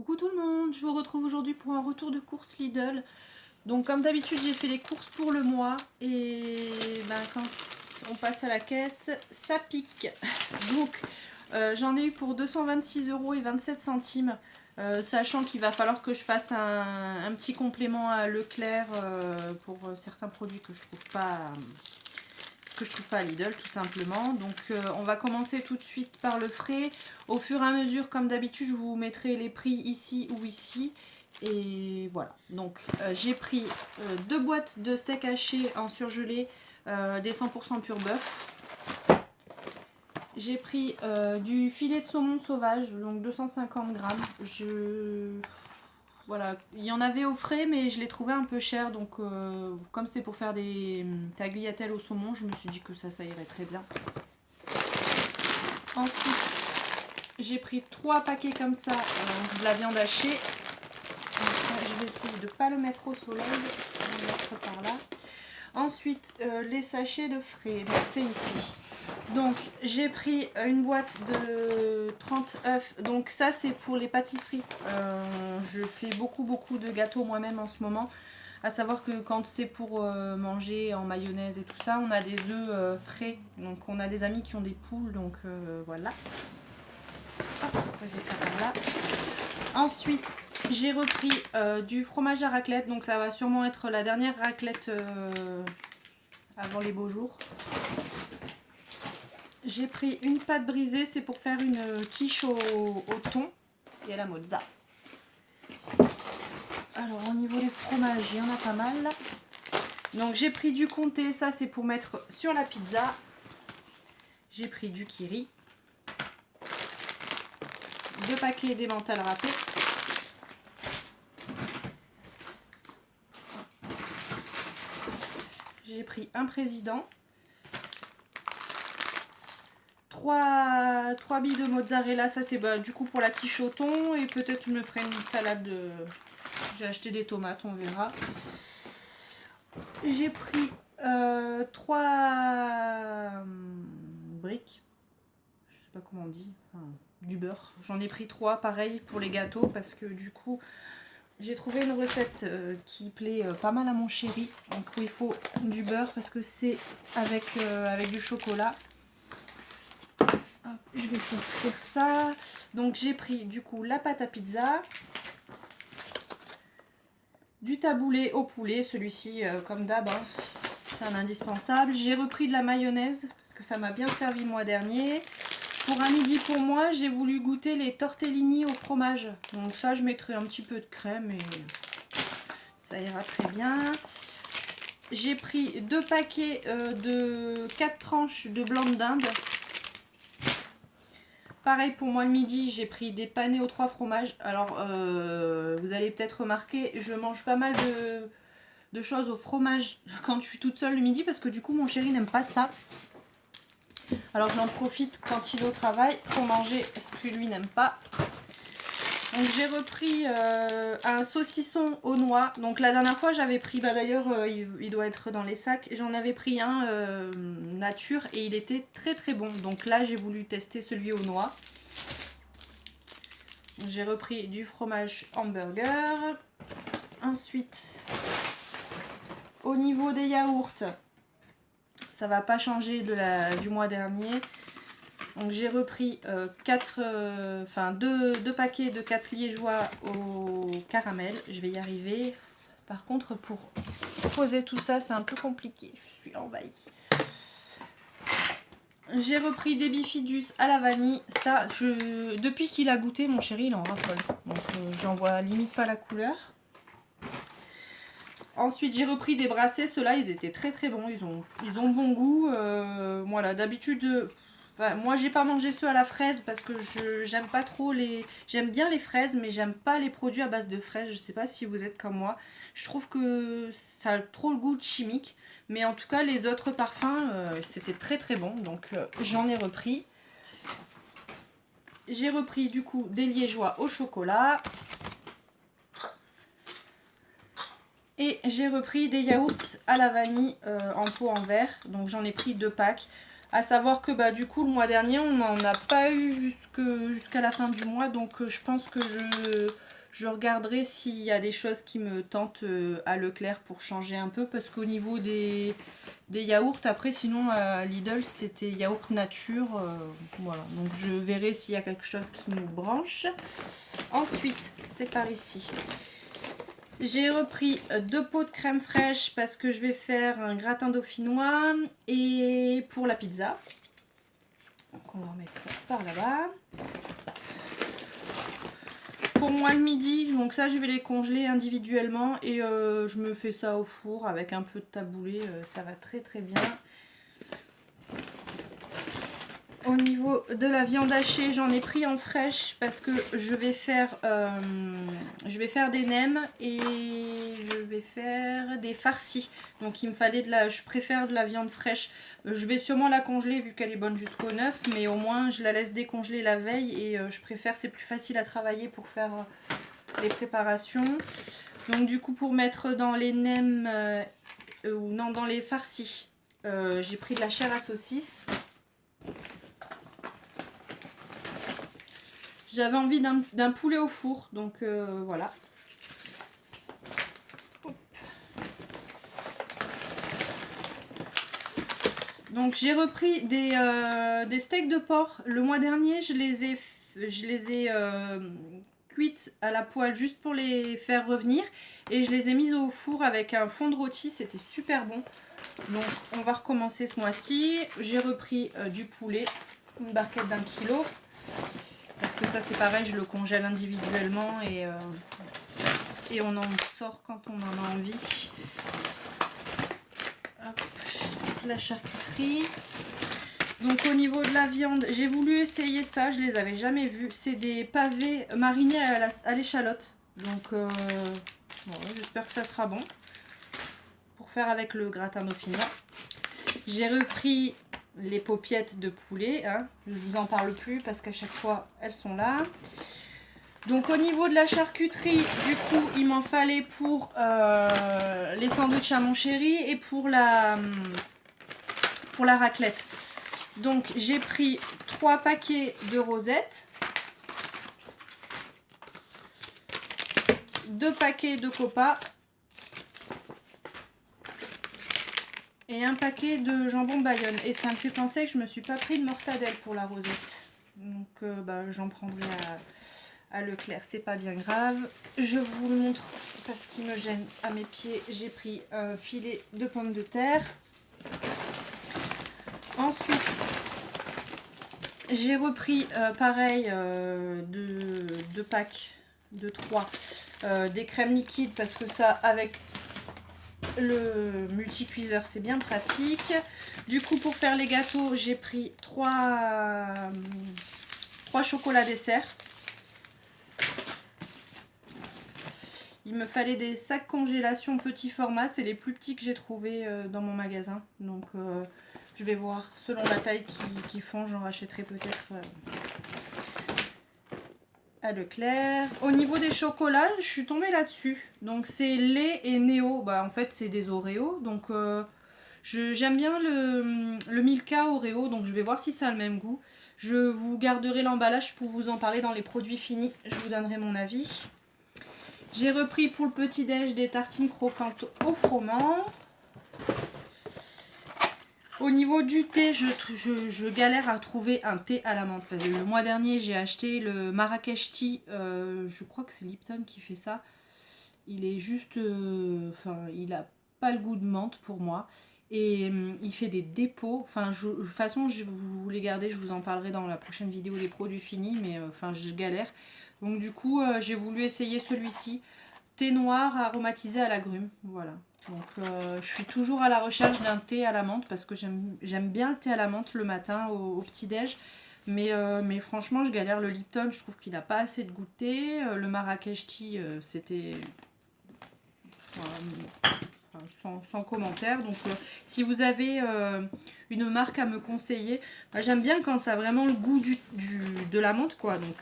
Coucou tout le monde, je vous retrouve aujourd'hui pour un retour de course Lidl. Donc comme d'habitude j'ai fait les courses pour le mois et quand on passe à la caisse ça pique. Donc j'en ai eu pour 226,27 €, sachant qu'il va falloir que je fasse un petit complément à Leclerc pour certains produits que je trouve pas à Lidl tout simplement. Donc on va commencer tout de suite par le frais. Au fur et à mesure, comme d'habitude, je vous mettrai les prix ici ou ici. Et voilà. Donc j'ai pris 2 boîtes de steak haché en surgelé, des 100% pur bœuf. J'ai pris du filet de saumon sauvage, donc 250 grammes. Voilà, il y en avait au frais, mais je l'ai trouvé un peu cher. Donc comme c'est pour faire des tagliatelles au saumon, je me suis dit que ça irait très bien. Ensuite, j'ai pris 3 paquets comme ça de la viande hachée. Donc ça, je vais essayer de ne pas le mettre au soleil. Je vais le mettre par là. Ensuite, les sachets de frais. Donc c'est ici. Donc j'ai pris une boîte de 30 œufs. Donc ça c'est pour les pâtisseries. Je fais beaucoup de gâteaux moi-même en ce moment. À savoir que quand c'est pour manger en mayonnaise et tout ça, on a des œufs frais. Donc on a des amis qui ont des poules. Donc voilà. Hop, poser ça par là. Ensuite, j'ai repris du fromage à raclette. Donc ça va sûrement être la dernière raclette avant les beaux jours. J'ai pris une pâte brisée, c'est pour faire une quiche au thon et à la mozza. Alors au niveau des fromages, il y en a pas mal. Donc j'ai pris du comté, ça c'est pour mettre sur la pizza. J'ai pris du kiri. 2 paquets d'emmental râpé. J'ai pris un président. 3 billes de mozzarella, ça c'est du coup pour la quiche au thon. Et peut-être je me ferai une salade de... J'ai acheté des tomates, on verra. J'ai pris 3 briques. Je sais pas comment on dit. Enfin, du beurre. J'en ai pris 3, pareil pour les gâteaux. Parce que du coup, j'ai trouvé une recette qui plaît pas mal à mon chéri. Donc il faut du beurre parce que c'est avec du chocolat. Hop, je vais sortir ça. Donc j'ai pris du coup la pâte à pizza. Du taboulé au poulet, celui-ci comme d'hab, hein, c'est un indispensable. J'ai repris de la mayonnaise parce que ça m'a bien servi le mois dernier. Pour un midi pour moi, j'ai voulu goûter les tortellini au fromage. Donc ça, je mettrai un petit peu de crème et ça ira très bien. J'ai pris 2 paquets de 4 tranches de blanc de dinde. Pareil pour moi le midi, j'ai pris des panés aux 3 fromages. Alors vous allez peut-être remarquer, je mange pas mal de choses au fromage quand je suis toute seule le midi parce que du coup mon chéri n'aime pas ça. Alors j'en profite quand il est au travail pour manger ce que lui n'aime pas. Donc j'ai repris un saucisson aux noix. Donc la dernière fois j'avais pris, d'ailleurs il doit être dans les sacs, j'en avais pris un nature et il était très bon. Donc là j'ai voulu tester celui aux noix. J'ai repris du fromage hamburger. Ensuite, au niveau des yaourts, ça va pas changer du mois dernier. Donc j'ai repris 2 paquets de 4 liégeois au caramel. Je vais y arriver. Par contre, pour poser tout ça, c'est un peu compliqué. Je suis envahie. J'ai repris des bifidus à la vanille. Ça, depuis qu'il a goûté, mon chéri, il en raffole. Donc j'en vois limite pas la couleur. Ensuite, j'ai repris des brassés. Ceux-là, ils étaient très bons. Ils ont bon goût. Voilà, d'habitude... moi, j'ai pas mangé ceux à la fraise parce que j'aime pas trop les... J'aime bien les fraises, mais j'aime pas les produits à base de fraises. Je sais pas si vous êtes comme moi. Je trouve que ça a trop le goût de chimique. Mais en tout cas, les autres parfums, c'était très bon. Donc, j'en ai repris. J'ai repris, du coup, des liégeois au chocolat. Et j'ai repris des yaourts à la vanille en pot en verre. Donc, j'en ai pris 2 packs. À savoir que bah, du coup le mois dernier on n'en a pas eu jusqu'à la fin du mois, donc je pense que je regarderai s'il y a des choses qui me tentent à Leclerc pour changer un peu, parce qu'au niveau des yaourts, après sinon à Lidl c'était yaourt nature, voilà, donc je verrai s'il y a quelque chose qui nous branche. Ensuite c'est par ici. J'ai repris 2 pots de crème fraîche parce que je vais faire un gratin dauphinois et pour la pizza. Donc on va remettre ça par là-bas. Pour moi le midi, donc ça je vais les congeler individuellement et je me fais ça au four avec un peu de taboulé, ça va très très bien. Au niveau de la viande hachée, j'en ai pris en fraîche parce que je vais faire des nems et je vais faire des farcis. Donc il me fallait je préfère de la viande fraîche. Je vais sûrement la congeler vu qu'elle est bonne jusqu'au 9, mais au moins je la laisse décongeler la veille et je préfère, c'est plus facile à travailler pour faire les préparations. Donc du coup pour mettre dans les nems ou non dans les farcis, j'ai pris de la chair à saucisse. J'avais envie d'un poulet au four, donc voilà. Donc j'ai repris des steaks de porc. Le mois dernier, je les ai cuites à la poêle juste pour les faire revenir. Et je les ai mises au four avec un fond de rôti, c'était super bon. Donc on va recommencer ce mois-ci. J'ai repris du poulet, une barquette d'1 kilo. Parce que ça c'est pareil, je le congèle individuellement et on en sort quand on en a envie. Hop, la charcuterie. Donc au niveau de la viande, j'ai voulu essayer ça, je les avais jamais vus. C'est des pavés marinés à l'échalote. Donc bon, j'espère que ça sera bon. Pour faire avec le gratin dauphinois. J'ai repris les paupiettes de poulet, hein. Je vous en parle plus parce qu'à chaque fois elles sont là. Donc au niveau de la charcuterie, du coup il m'en fallait pour les sandwichs à mon chéri et pour la raclette. Donc j'ai pris 3 paquets de rosettes, 2 paquets de copa et un paquet de jambon Bayonne. Et ça me fait penser que je me suis pas pris de mortadelle pour la rosette. Donc j'en prendrai à Leclerc, c'est pas bien grave. Je vous le montre parce qu'il me gêne à mes pieds. J'ai pris un filet de pommes de terre. Ensuite, j'ai repris pareil deux packs de 3 des crèmes liquides parce que ça avec le multi-cuiseur c'est bien pratique. Du coup pour faire les gâteaux j'ai pris 3 chocolats dessert. Il me fallait des sacs congélation petit format, c'est les plus petits que j'ai trouvé dans mon magasin. Donc je vais voir selon la taille qu'ils font, j'en rachèterai peut-être à Leclerc. Au niveau des chocolats, je suis tombée là-dessus. Donc c'est lait et Néo. Bah en fait c'est des Oreos. Donc j'aime bien le Milka Oreo. Donc je vais voir si ça a le même goût. Je vous garderai l'emballage pour vous en parler dans les produits finis. Je vous donnerai mon avis. J'ai repris pour le petit-déj des tartines croquantes au froment. Au niveau du thé, je galère à trouver un thé à la menthe. Le mois dernier, j'ai acheté le Marrakech Tea. Je crois que c'est Lipton qui fait ça. Il est juste... il n'a pas le goût de menthe pour moi. Et il fait des dépôts. De toute façon, je vous les garder. Je vous en parlerai dans la prochaine vidéo des produits finis. Mais je galère. Donc du coup, j'ai voulu essayer celui-ci. Thé noir aromatisé à l'agrumes. Voilà. Donc je suis toujours à la recherche d'un thé à la menthe parce que j'aime bien le thé à la menthe le matin au petit-déj. Mais franchement je galère. Le Lipton, je trouve qu'il n'a pas assez de goût de thé. Le Marrakech Tea, c'était sans commentaire. Donc si vous avez une marque à me conseiller, j'aime bien quand ça a vraiment le goût de la menthe quoi. Donc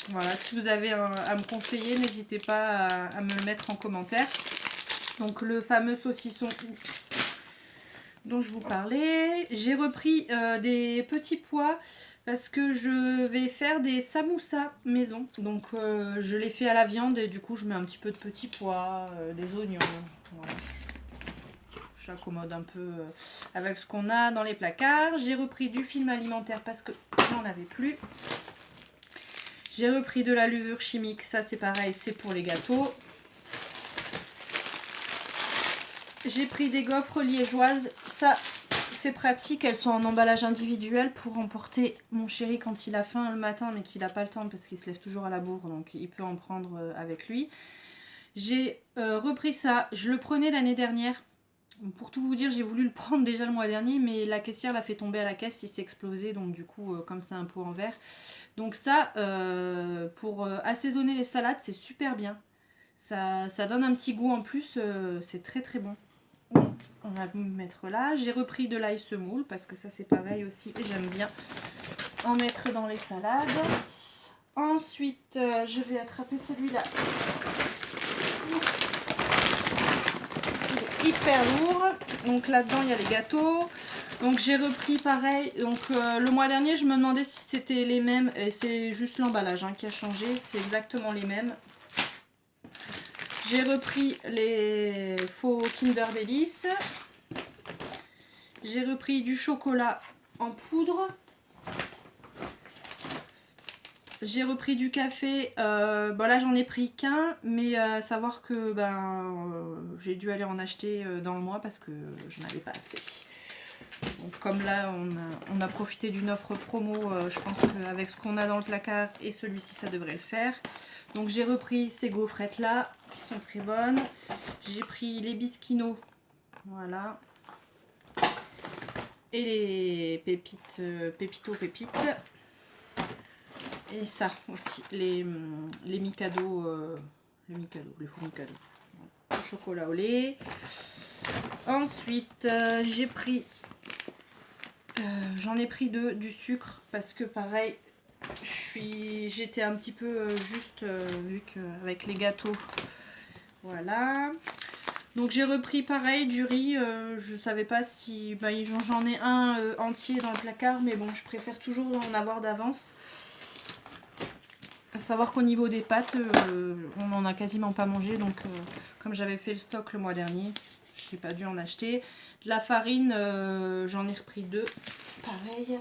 voilà, si vous avez à me conseiller, n'hésitez pas à me le mettre en commentaire. Donc le fameux saucisson dont je vous parlais. J'ai repris des petits pois parce que je vais faire des samoussas maison. Donc je les fais à la viande et du coup je mets un petit peu de petits pois, des oignons. Voilà. J'accommode un peu avec ce qu'on a dans les placards. J'ai repris du film alimentaire parce que j'en avais plus. J'ai repris de la levure chimique, ça c'est pareil, c'est pour les gâteaux. J'ai pris des gaufres liégeoises, ça c'est pratique, elles sont en emballage individuel pour emporter mon chéri quand il a faim le matin mais qu'il n'a pas le temps parce qu'il se lève toujours à la bourre, donc il peut en prendre avec lui. J'ai repris ça, je le prenais l'année dernière. Pour tout vous dire, j'ai voulu le prendre déjà le mois dernier, mais la caissière l'a fait tomber à la caisse, il s'est explosé, donc du coup, comme c'est un pot en verre. Donc ça, pour assaisonner les salades, c'est super bien. Ça donne un petit goût en plus, c'est très très bon. Donc on va mettre là. J'ai repris de l'ail semoule, parce que ça c'est pareil aussi, et j'aime bien en mettre dans les salades. Ensuite, je vais attraper celui-là. Hyper lourd, donc là-dedans il y a les gâteaux, donc j'ai repris pareil, donc le mois dernier je me demandais si c'était les mêmes et c'est juste l'emballage qui a changé, c'est exactement les mêmes. J'ai repris les faux Kinder Delice, j'ai repris du chocolat en poudre, j'ai repris du café, bon là j'en ai pris qu'un, mais savoir que j'ai dû aller en acheter dans le mois parce que je n'avais pas assez. Donc comme là on a profité d'une offre promo, je pense qu'avec ce qu'on a dans le placard et celui-ci ça devrait le faire. Donc j'ai repris ces gaufrettes là qui sont très bonnes. J'ai pris les bisquinos, voilà. Et les pépites, pépites. Et ça aussi, les Mikado, les faux Mikado. Le chocolat au lait. Ensuite, j'ai pris, j'en ai pris du sucre parce que pareil, j'étais un petit peu juste vu qu'avec les gâteaux, voilà. Donc j'ai repris pareil du riz, je savais pas si, j'en ai un entier dans le placard, mais bon, je préfère toujours en avoir d'avance. À savoir qu'au niveau des pâtes, on n'en a quasiment pas mangé, donc comme j'avais fait le stock le mois dernier, je n'ai pas dû en acheter. De la farine, j'en ai repris 2, pareil.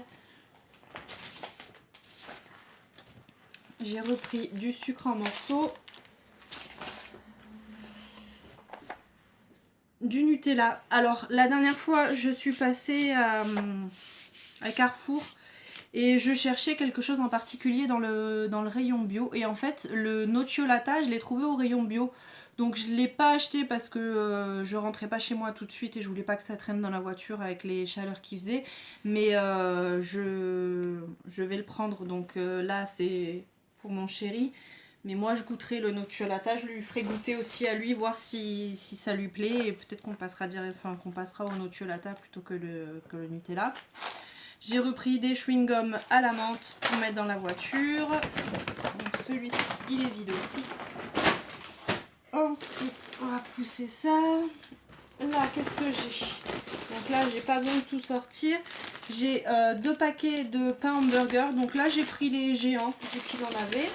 J'ai repris du sucre en morceaux. Du Nutella. Alors la dernière fois, je suis passée à Carrefour. Et je cherchais quelque chose en particulier dans le rayon bio. Et en fait, le nocciolata, je l'ai trouvé au rayon bio. Donc je ne l'ai pas acheté parce que je rentrais pas chez moi tout de suite et je voulais pas que ça traîne dans la voiture avec les chaleurs qu'il faisait. Mais je vais le prendre. Donc là, c'est pour mon chéri. Mais moi, je goûterai le nocciolata. Je lui ferai goûter aussi à lui, voir si ça lui plaît. Et peut-être qu'on passera, qu'on passera au nocciolata plutôt que le Nutella. J'ai repris des chewing-gums à la menthe pour mettre dans la voiture. Donc celui-ci, il est vide aussi. Ensuite, on va pousser ça. Là, qu'est-ce que j'ai? Donc là, j'ai pas besoin de tout sortir. J'ai 2 paquets de pain hamburger. Donc là, j'ai pris les géants, vu qu'ils en avaient.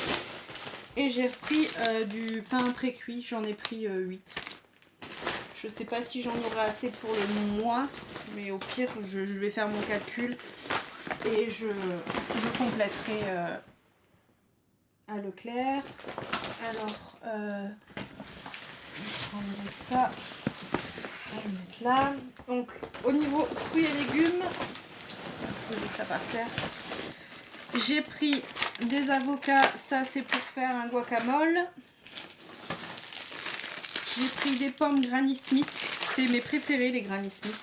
Et j'ai repris du pain pré-cuit. J'en ai pris 8. Je sais pas si j'en aurai assez pour le mois, mais au pire, je vais faire mon calcul et je compléterai à Leclerc. Alors, je prendrai ça, je vais le mettre là. Donc, au niveau fruits et légumes, je vais poser ça par terre. J'ai pris des avocats, ça c'est pour faire un guacamole. J'ai pris des pommes Granny Smith, c'est mes préférés les Granny Smith.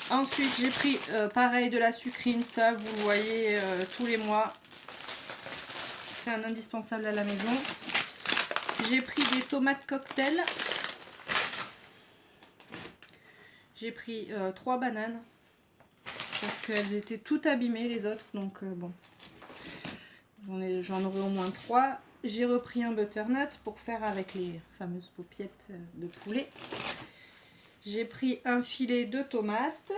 Ensuite j'ai pris pareil de la sucrine, ça vous le voyez tous les mois. C'est un indispensable à la maison. J'ai pris des tomates cocktail. J'ai pris 3 bananes. Parce qu'elles étaient toutes abîmées les autres, donc bon. J'en aurai au moins 3. J'ai repris un butternut pour faire avec les fameuses paupiettes de poulet. J'ai pris un filet de tomates.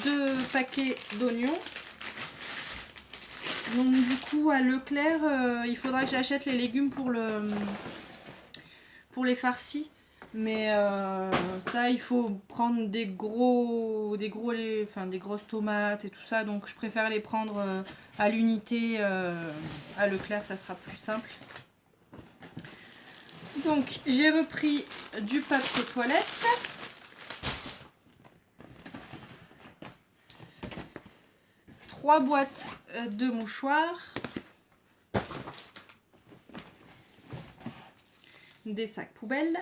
2 paquets d'oignons. Donc du coup à Leclerc, il faudra que j'achète les légumes pour les farcis. Mais ça, il faut prendre des grosses tomates et tout ça. Donc je préfère les prendre à l'unité à Leclerc, ça sera plus simple. Donc j'ai repris du papier toilette. Trois boîtes de mouchoirs. Des sacs poubelles.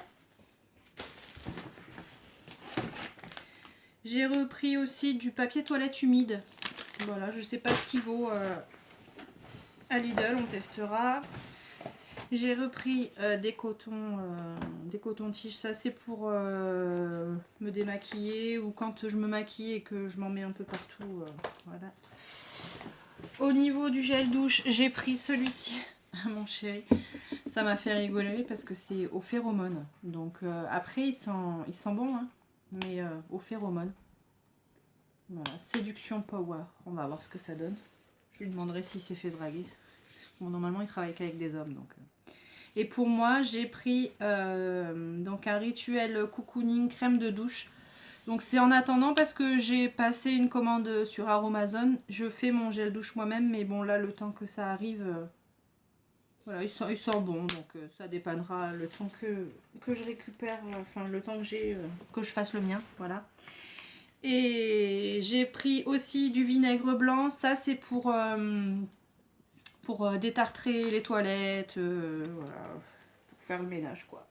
J'ai repris aussi du papier toilette humide. Voilà, je sais pas ce qu'il vaut à Lidl, on testera. J'ai repris des cotons-tiges, ça c'est pour me démaquiller ou quand je me maquille et que je m'en mets un peu partout. Voilà. Au niveau du gel douche, j'ai pris celui-ci, mon chéri. Ça m'a fait rigoler parce que c'est aux phéromones. Donc après, il sent bon, hein, mais aux phéromones. Voilà, séduction power. On va voir ce que ça donne. Je lui demanderai s'il s'est fait draguer. Bon, normalement, il travaille qu'avec des hommes, donc. Et pour moi, j'ai pris donc un rituel cocooning crème de douche. Donc c'est en attendant parce que j'ai passé une commande sur Aromazone. Je fais mon gel douche moi-même, mais bon là, le temps que ça arrive, voilà, il sent bon. Donc ça dépannera le temps que je récupère, enfin le temps que j'ai, que je fasse le mien, voilà. Et j'ai pris aussi du vinaigre blanc. Ça c'est pour détartrer les toilettes, voilà, pour faire le ménage quoi.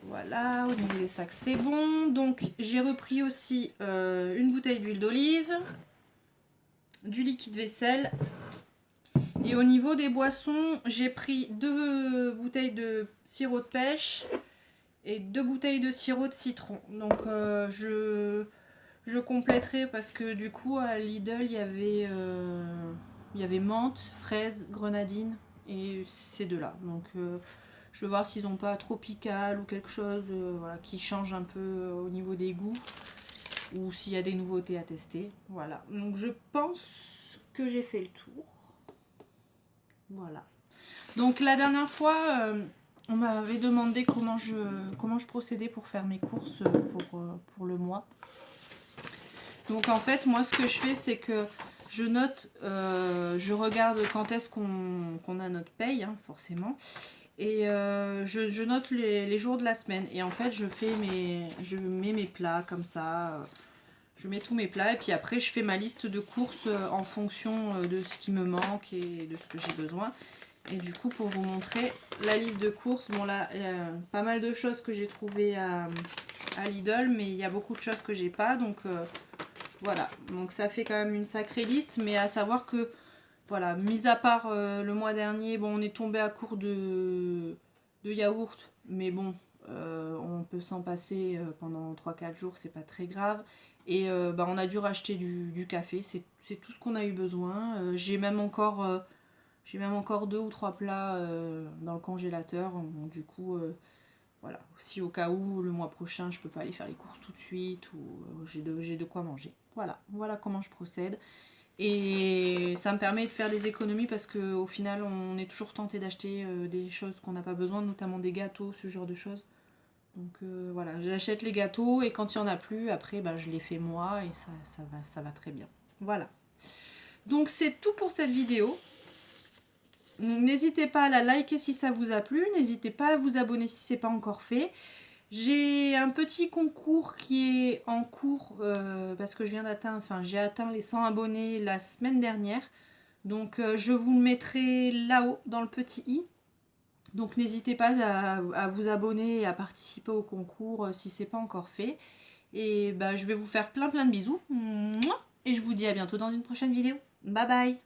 Voilà, au niveau des sacs c'est bon. Donc j'ai repris aussi une bouteille d'huile d'olive, du liquide vaisselle. Et au niveau des boissons, j'ai pris 2 bouteilles de sirop de pêche et 2 bouteilles de sirop de citron. Donc je compléterai parce que du coup à Lidl il y avait menthe, fraise, grenadine et ces deux-là. Donc je vais voir s'ils n'ont pas tropical ou quelque chose voilà, qui change un peu au niveau des goûts ou s'il y a des nouveautés à tester. Voilà, donc je pense que j'ai fait le tour. Voilà. Donc la dernière fois, on m'avait demandé comment je procédais pour faire mes courses pour le mois. Donc en fait, moi ce que je fais, c'est que je note, je regarde quand est-ce qu'on a notre paye, hein, forcément. Et je note les jours de la semaine. Et en fait, je mets mes plats comme ça. Je mets tous mes plats et puis après je fais ma liste de courses en fonction de ce qui me manque et de ce que j'ai besoin. Et du coup, pour vous montrer la liste de courses, bon là, il y a pas mal de choses que j'ai trouvées à Lidl, mais il y a beaucoup de choses que j'ai pas. Donc voilà, donc ça fait quand même une sacrée liste, mais à savoir que, voilà, mis à part le mois dernier, bon, on est tombé à court de yaourt, mais bon, on peut s'en passer pendant 3-4 jours, c'est pas très grave. Et bah, on a dû racheter du café, c'est tout ce qu'on a eu besoin. J'ai même encore 2 ou 3 plats dans le congélateur, donc du coup, voilà, si au cas où le mois prochain je peux pas aller faire les courses tout de suite ou j'ai de quoi manger. Voilà comment je procède. Et ça me permet de faire des économies parce qu'au final on est toujours tenté d'acheter des choses qu'on n'a pas besoin, notamment des gâteaux, ce genre de choses. Donc voilà, j'achète les gâteaux et quand il n'y en a plus, après bah, je les fais moi et ça va très bien. Voilà. Donc c'est tout pour cette vidéo. N'hésitez pas à la liker si ça vous a plu, n'hésitez pas à vous abonner si ce n'est pas encore fait. J'ai un petit concours qui est en cours parce que j'ai atteint les 100 abonnés la semaine dernière. Donc je vous le mettrai là-haut dans le petit i. Donc n'hésitez pas à vous abonner et à participer au concours si ce n'est pas encore fait. Et bah, je vais vous faire plein de bisous. Et je vous dis à bientôt dans une prochaine vidéo. Bye bye!